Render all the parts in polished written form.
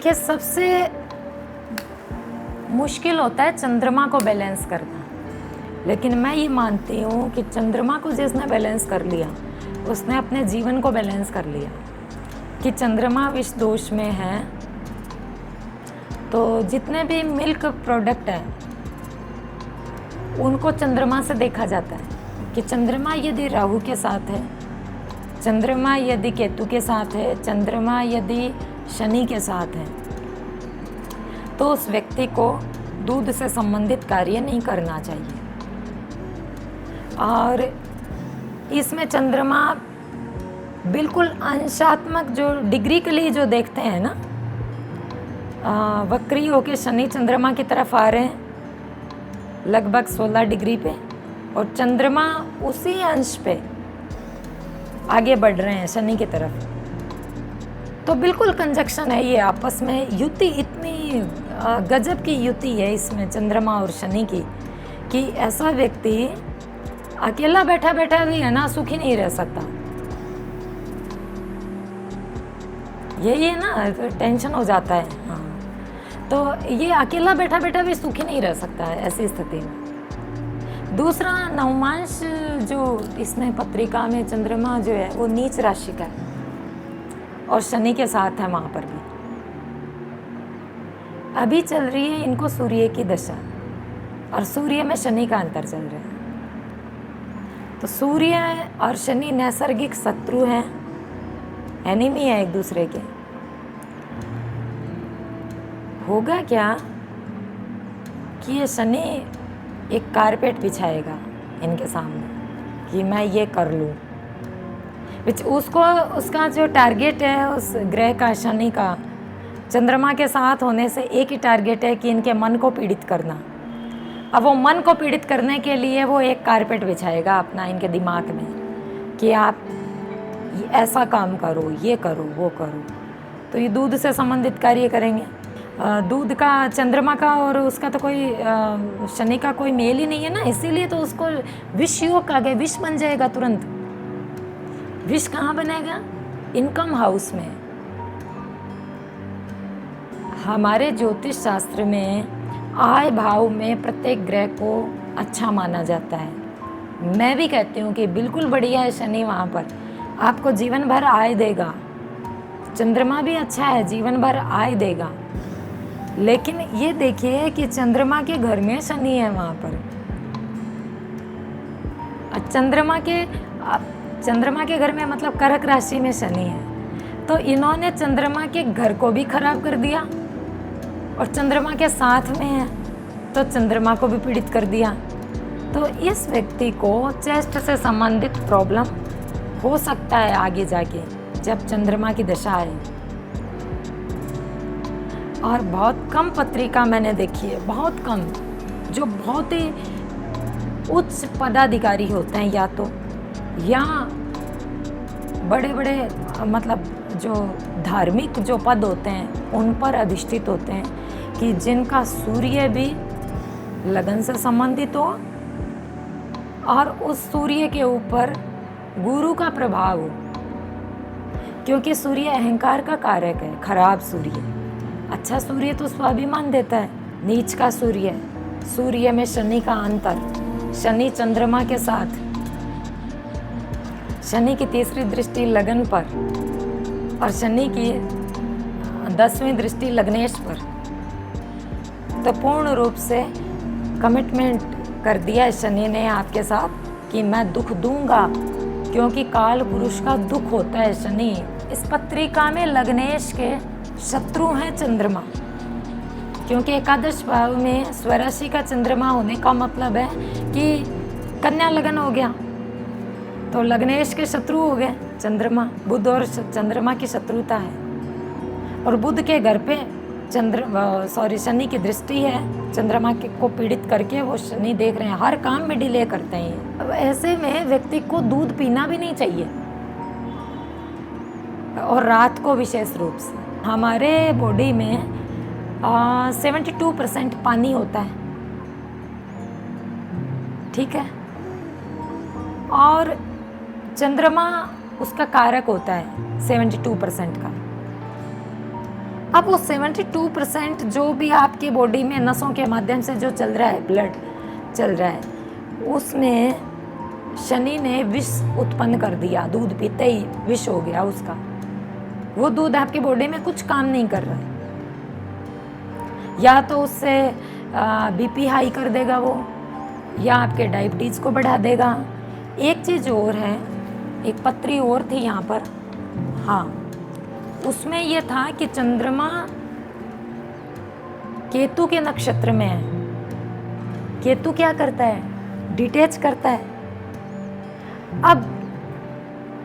देखिए, सबसे मुश्किल होता है चंद्रमा को बैलेंस करना, लेकिन मैं ये मानती हूँ कि चंद्रमा को जिसने बैलेंस कर लिया उसने अपने जीवन को बैलेंस कर लिया। कि चंद्रमा विष दोष में है तो जितने भी मिल्क प्रोडक्ट हैं उनको चंद्रमा से देखा जाता है कि चंद्रमा यदि राहु के साथ है, चंद्रमा यदि केतु के साथ है, चंद्रमा यदि शनि के साथ है, तो उस व्यक्ति को दूध से संबंधित कार्य नहीं करना चाहिए। और इसमें चंद्रमा बिल्कुल अंशात्मक जो डिग्री के लिए जो देखते हैं ना, वक्री होके शनि चंद्रमा की तरफ आ रहे हैं लगभग 16 डिग्री पे, और चंद्रमा उसी अंश पे आगे बढ़ रहे हैं शनि की तरफ। तो बिल्कुल कंजक्शन है ये आपस में, युति इतनी गजब की युति है इसमें चंद्रमा और शनि की कि ऐसा व्यक्ति अकेला बैठा बैठा भी है ना सुखी नहीं रह सकता। यही है ना, तो टेंशन हो जाता है। हाँ, तो ये अकेला बैठा बैठा भी सुखी नहीं रह सकता है ऐसी स्थिति में। दूसरा, नवमांश जो इसमें पत्रिका में चंद्रमा जो है वो नीच राशि का है और शनि के साथ है वहाँ पर भी। अभी चल रही है इनको सूर्य की दशा, और सूर्य में शनि का अंतर चल रहा है। तो सूर्य और शनि नैसर्गिक शत्रु हैं, एनिमी है एक दूसरे के। होगा क्या कि ये शनि एक कारपेट बिछाएगा इनके सामने कि मैं ये कर लूँ, उसको उसका जो टारगेट है उस ग्रह का, शनि का, चंद्रमा के साथ होने से एक ही टारगेट है कि इनके मन को पीड़ित करना। अब वो मन को पीड़ित करने के लिए वो एक कारपेट बिछाएगा अपना इनके दिमाग में कि आप ऐसा काम करो, ये करो, वो करो। तो ये दूध से संबंधित कार्य करेंगे। दूध का, चंद्रमा का और उसका तो कोई शनि का कोई मेल ही नहीं है ना, इसीलिए तो उसको विष योग आ गए, विष बन जाएगा तुरंत। विष कहाँ बनेगा? इनकम हाउस में। हमारे ज्योतिष शास्त्र में आय भाव में प्रत्येक ग्रह को अच्छा माना जाता है। मैं भी कहती हूँ कि बिल्कुल बढ़िया है शनि, वहाँ पर आपको जीवन भर आय देगा। चंद्रमा भी अच्छा है, जीवन भर आय देगा। लेकिन ये देखिए कि चंद्रमा के घर में शनि है वहाँ पर। चंद्रमा के घर में मतलब कर्क राशि में शनि है, तो इन्होंने चंद्रमा के घर को भी खराब कर दिया, और चंद्रमा के साथ में है तो चंद्रमा को भी पीड़ित कर दिया। तो इस व्यक्ति को चेस्ट से संबंधित प्रॉब्लम हो सकता है आगे जाके जब चंद्रमा की दशा आए। और बहुत कम पत्रिका मैंने देखी है, बहुत कम, जो बहुत ही उच्च पदाधिकारी होते हैं या बड़े बड़े मतलब जो धार्मिक जो पद होते हैं उन पर अधिष्ठित होते हैं, कि जिनका सूर्य भी लगन से संबंधित हो और उस सूर्य के ऊपर गुरु का प्रभाव हो। क्योंकि सूर्य अहंकार का कारक है, खराब सूर्य। अच्छा सूर्य तो स्वाभिमान देता है, नीच का सूर्य में शनि का अंतर, शनि चंद्रमा के साथ, शनि की तीसरी दृष्टि लगन पर और शनि की 10वीं दृष्टि लग्नेश पर। तो पूर्ण रूप से कमिटमेंट कर दिया है शनि ने आपके साथ कि मैं दुख दूंगा, क्योंकि काल पुरुष का दुख होता है शनि। इस पत्रिका में लग्नेश के शत्रु हैं चंद्रमा, क्योंकि एकादश भाव में स्वराशि का चंद्रमा होने का मतलब है कि कन्या लगन हो गया, तो लग्नेश के शत्रु हो गए चंद्रमा। बुध और चंद्रमा की शत्रुता है, और बुध के घर पे शनि की दृष्टि है, चंद्रमा को पीड़ित करके वो शनि देख रहे हैं, हर काम में डिले करते हैं। अब ऐसे में व्यक्ति को दूध पीना भी नहीं चाहिए, और रात को विशेष रूप से। हमारे बॉडी में 72% पानी होता है, ठीक है, और चंद्रमा उसका कारक होता है 72% का। अब वो 72% जो भी आपकी बॉडी में नसों के माध्यम से जो चल रहा है, ब्लड चल रहा है, उसमें शनि ने विष उत्पन्न कर दिया। दूध पीते ही विष हो गया उसका। वो दूध आपकी बॉडी में कुछ काम नहीं कर रहा है। या तो उससे बीपी हाई कर देगा वो, या आपके डायबिटीज़ को बढ़ा देगा। एक चीज़ और है, एक पत्री और थी यहाँ पर, हाँ, उसमें ये था कि चंद्रमा केतु के नक्षत्र में है। केतु क्या करता है? डिटेच करता है। अब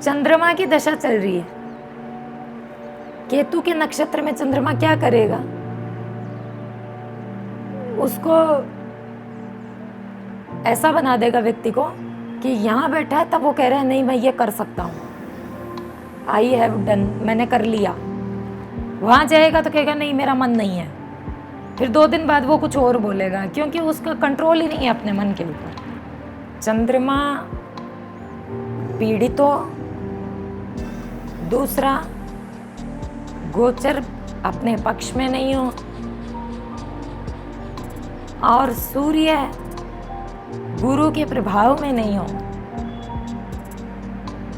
चंद्रमा की दशा चल रही है, केतु के नक्षत्र में चंद्रमा क्या करेगा? उसको ऐसा बना देगा व्यक्ति को कि यहाँ बैठा है तब वो कह रहा है नहीं मैं ये कर सकता हूँ, आई हैव डन, मैंने कर लिया। वहाँ जाएगा तो कहेगा नहीं मेरा मन नहीं है। फिर 2 दिन बाद वो कुछ और बोलेगा, क्योंकि उसका कंट्रोल ही नहीं है अपने मन के ऊपर। चंद्रमा पीड़ित हो, दूसरा गोचर अपने पक्ष में नहीं हो, और सूर्य गुरु के प्रभाव में नहीं हो,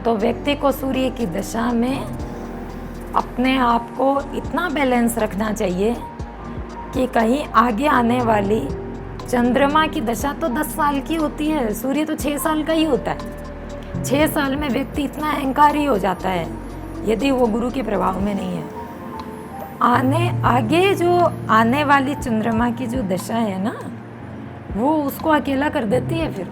तो व्यक्ति को सूर्य की दशा में अपने आप को इतना बैलेंस रखना चाहिए कि कहीं आगे आने वाली चंद्रमा की दशा तो 10 साल की होती है, सूर्य तो 6 साल का ही होता है। 6 साल में व्यक्ति इतना अहंकारी हो जाता है यदि वो गुरु के प्रभाव में नहीं है। तो आगे जो आने वाली चंद्रमा की जो दशा है ना, वो उसको अकेला कर देती है फिर।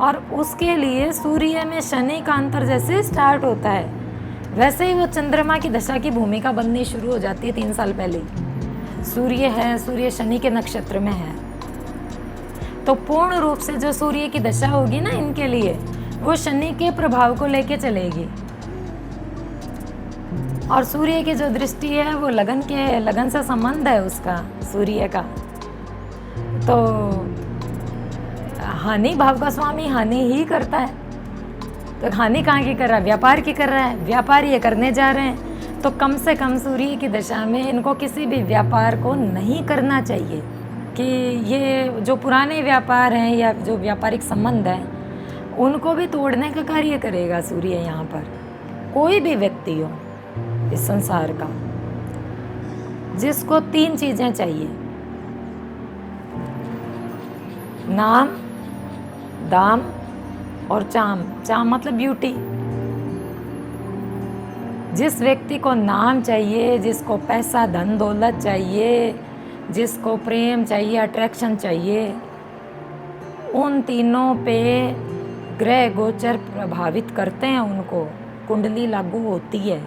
और उसके लिए सूर्य में शनि का अंतर जैसे स्टार्ट होता है, वैसे ही वो चंद्रमा की दशा की भूमिका बननी शुरू हो जाती है 3 साल पहले ही। सूर्य है, सूर्य शनि के नक्षत्र में है, तो पूर्ण रूप से जो सूर्य की दशा होगी ना इनके लिए, वो शनि के प्रभाव को लेके चलेगी। और सूर्य की जो दृष्टि है वो लगन से संबंध है उसका, सूर्य का। तो हानि भाव का स्वामी हानि ही करता है। तो हानि कहाँ की कर रहा है? व्यापार की कर रहा है। व्यापार ये करने जा रहे हैं, तो कम से कम सूर्य की दशा में इनको किसी भी व्यापार को नहीं करना चाहिए। कि ये जो पुराने व्यापार हैं या जो व्यापारिक संबंध है, उनको भी तोड़ने का कार्य करेगा सूर्य यहाँ पर। कोई भी व्यक्ति हो इस संसार का, जिसको 3 चीजें चाहिए, नाम, दाम और चाम। चाम मतलब ब्यूटी। जिस व्यक्ति को नाम चाहिए, जिसको पैसा धन दौलत चाहिए, जिसको प्रेम चाहिए, अट्रैक्शन चाहिए, उन तीनों पे ग्रह गोचर प्रभावित करते हैं, उनको कुंडली लागू होती है।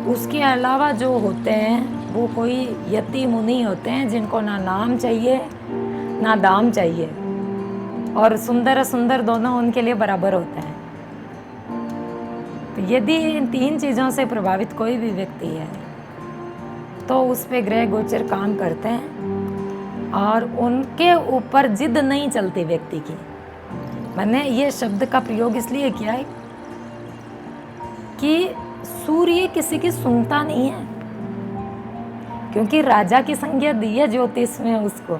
उसके अलावा जो होते हैं वो कोई यति मुनि होते हैं, जिनको ना नाम चाहिए ना दाम चाहिए, और सुंदर सुंदर दोनों उनके लिए बराबर होते हैं। तो यदि इन 3 चीज़ों से प्रभावित कोई भी व्यक्ति है, तो उस पे ग्रह गोचर काम करते हैं, और उनके ऊपर जिद नहीं चलती व्यक्ति की। मैंने ये शब्द का प्रयोग इसलिए किया है कि सूर्य किसी की सुनता नहीं है, क्योंकि राजा की संज्ञा दी है ज्योतिष में उसको।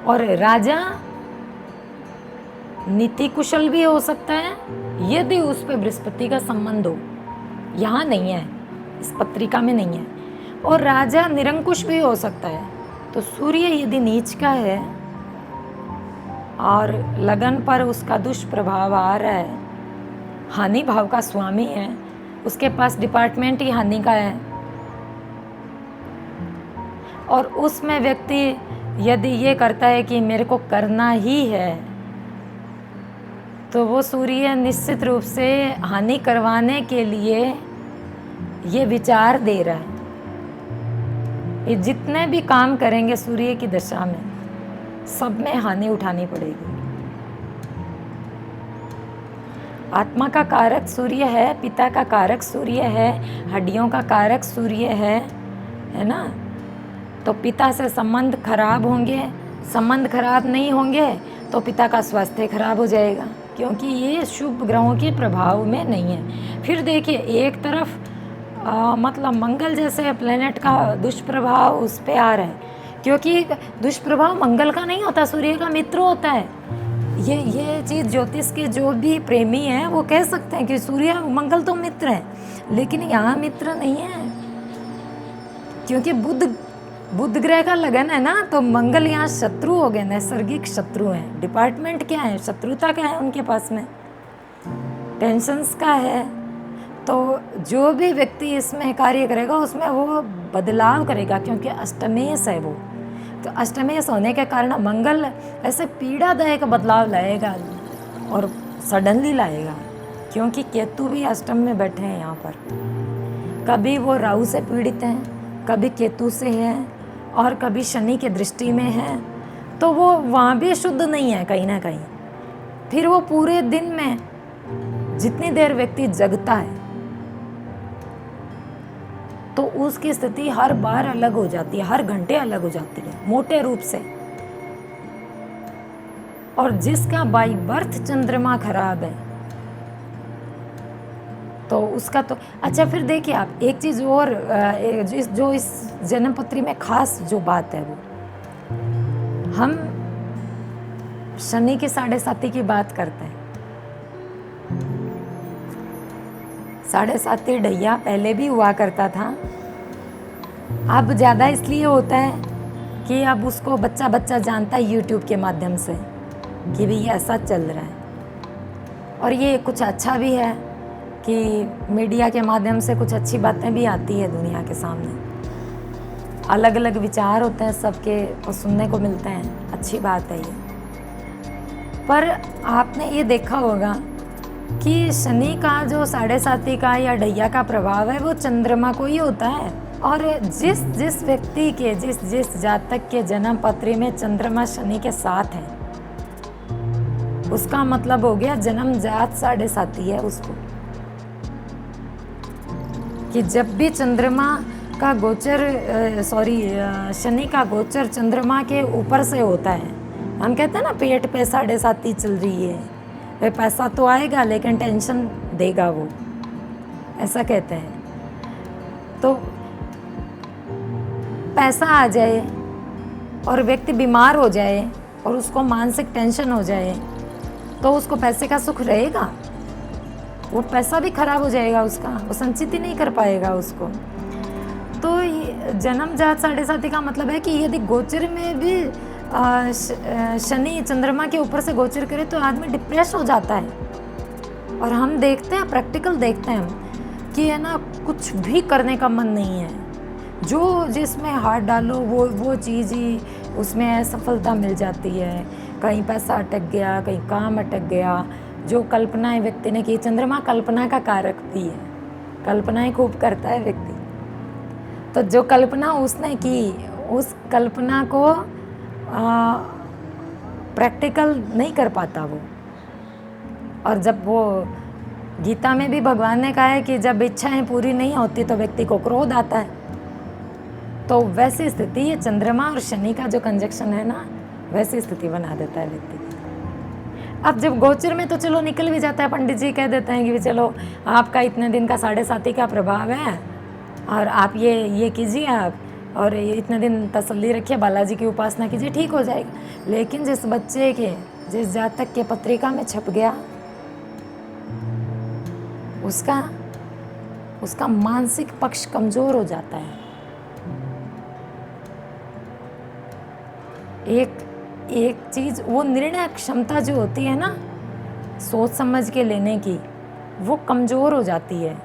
और राजा नीति कुशल भी हो सकता है यदि उस पे बृहस्पति का संबंध हो। यहाँ नहीं है, इस पत्रिका में नहीं है। और राजा निरंकुश भी हो सकता है। तो सूर्य यदि नीच का है और लगन पर उसका दुष्प्रभाव आ रहा है, हानि भाव का स्वामी है, उसके पास डिपार्टमेंट ही हानि का है, और उसमें व्यक्ति यदि ये करता है कि मेरे को करना ही है, तो वो सूर्य निश्चित रूप से हानि करवाने के लिए ये विचार दे रहा है। ये जितने भी काम करेंगे सूर्य की दशा में, सब में हानि उठानी पड़ेगी। आत्मा का कारक सूर्य है, पिता का कारक सूर्य है, हड्डियों का कारक सूर्य है ना। तो पिता से संबंध खराब होंगे, संबंध खराब नहीं होंगे तो पिता का स्वास्थ्य खराब हो जाएगा। क्योंकि ये शुभ ग्रहों के प्रभाव में नहीं है। फिर देखिए एक तरफ मतलब मंगल जैसे प्लेनेट का दुष्प्रभाव उस पे आ रहा है, क्योंकि दुष्प्रभाव मंगल का नहीं होता, सूर्य का मित्र होता है। ये चीज़ ज्योतिष के जो भी प्रेमी हैं वो कह सकते हैं कि सूर्य मंगल तो मित्र है, लेकिन यहाँ मित्र नहीं है, क्योंकि बुध ग्रह का लगन है ना, तो मंगल यहाँ शत्रु हो गए, नैसर्गिक शत्रु हैं। डिपार्टमेंट क्या है, शत्रुता का है उनके पास में, टेंशन्स का है। तो जो भी व्यक्ति इसमें कार्य करेगा उसमें वो बदलाव करेगा, क्योंकि अष्टमेश है वो। तो अष्टमेश होने के कारण मंगल ऐसे पीड़ादायक बदलाव लाएगा और सडनली लाएगा, क्योंकि केतु भी अष्टम में बैठे हैं यहाँ पर। कभी वो राहु से पीड़ित हैं, कभी केतु से हैं, और कभी शनि के दृष्टि में है, तो वो वहाँ भी शुद्ध नहीं है कहीं ना कहीं। फिर वो पूरे दिन में जितनी देर व्यक्ति जगता है तो उसकी स्थिति हर बार अलग हो जाती है, हर घंटे अलग हो जाती है मोटे रूप से। और जिसका बाई बर्थ चंद्रमा खराब है तो उसका तो अच्छा। फिर देखिए आप एक चीज़ और, जो इस जन्मपत्री में खास जो बात है वो, हम शनि के 7.5 की बात करते हैं। 7.5 ढैया पहले भी हुआ करता था, अब ज़्यादा इसलिए होता है कि अब उसको बच्चा बच्चा जानता है यूट्यूब के माध्यम से कि भी ऐसा चल रहा है। और ये कुछ अच्छा भी है कि मीडिया के माध्यम से कुछ अच्छी बातें भी आती है दुनिया के सामने, अलग अलग विचार होते हैं सबके, वो सुनने को मिलते हैं, अच्छी बात है ये। पर आपने ये देखा होगा कि शनि का जो 7.5 का या ढैया का प्रभाव है वो चंद्रमा को ही होता है। और जिस व्यक्ति के जिस जातक के जन्म पत्री में चंद्रमा शनि के साथ है, उसका मतलब हो गया जन्म जात 7.5 है उसको। कि जब भी चंद्रमा का गोचर शनि का गोचर चंद्रमा के ऊपर से होता है, हम कहते हैं ना पेट पे 7.5 चल रही है, वे पैसा तो आएगा लेकिन टेंशन देगा वो, ऐसा कहते हैं। तो पैसा आ जाए और व्यक्ति बीमार हो जाए और उसको मानसिक टेंशन हो जाए तो उसको पैसे का सुख रहेगा, वो पैसा भी खराब हो जाएगा उसका, वो संचित ही नहीं कर पाएगा उसको। तो जन्म जात 7.5 का मतलब है कि यदि गोचर में भी शनि चंद्रमा के ऊपर से गोचर करे तो आदमी डिप्रेस हो जाता है। और हम देखते हैं, प्रैक्टिकल देखते हैं कि है ना, कुछ भी करने का मन नहीं है, जो जिसमें हाथ डालो वो चीज़ ही उसमें असफलता मिल जाती है। कहीं पैसा अटक गया, कहीं काम अटक गया, जो कल्पनाएं व्यक्ति ने की। चंद्रमा कल्पना का कारक भी है, कल्पनाएं खूब करता है व्यक्ति। तो जो कल्पना उसने की, उस कल्पना को प्रैक्टिकल नहीं कर पाता वो। और जब वो गीता में भी भगवान ने कहा है कि जब इच्छाएं पूरी नहीं होती तो व्यक्ति को क्रोध आता है। तो वैसी स्थिति ये चंद्रमा और शनि का जो कंजक्शन है ना, वैसी स्थिति बना देता है व्यक्ति की। अब जब गोचर में तो चलो निकल भी जाता है, पंडित जी कह देते हैं कि चलो आपका इतने दिन का 7.5 का प्रभाव है और आप ये कीजिए आप, और इतने दिन तसल्ली रखिए, बालाजी की उपासना कीजिए, ठीक हो जाएगा। लेकिन जिस बच्चे के, जिस जातक के पत्रिका में छप गया, उसका मानसिक पक्ष कमजोर हो जाता है। एक चीज, वो निर्णय क्षमता जो होती है ना, सोच समझ के लेने की, वो कमजोर हो जाती है।